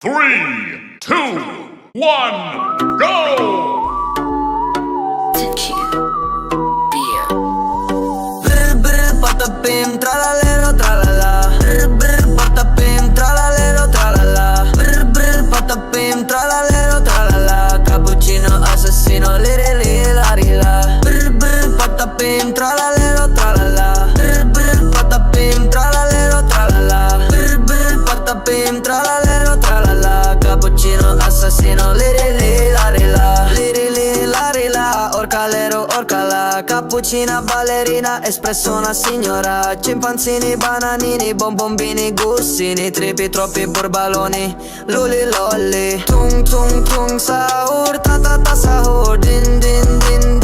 3, 2, 1, go! Brr brr patapim tralalero tralala. Brr brr patapim tralalero tralala. Brr brr patapim tralalero tralala. Cappuccino assassino liri la rila. Brr brr patapim tralalero tralala. Brr brr patapim tralalero tralala. Brr brr patapim tralalero tralala. Cappuccino assassino liri la rila. Liri la rila. Orcalero orcala. Cappuccina ballerina, espresso una signora. Cimpanzini, bananini, bonbombini, gustini. Tripi, troppi burbaloni, luli lolli. Tung tung tung sahur, ta ta ta sahur. Din din din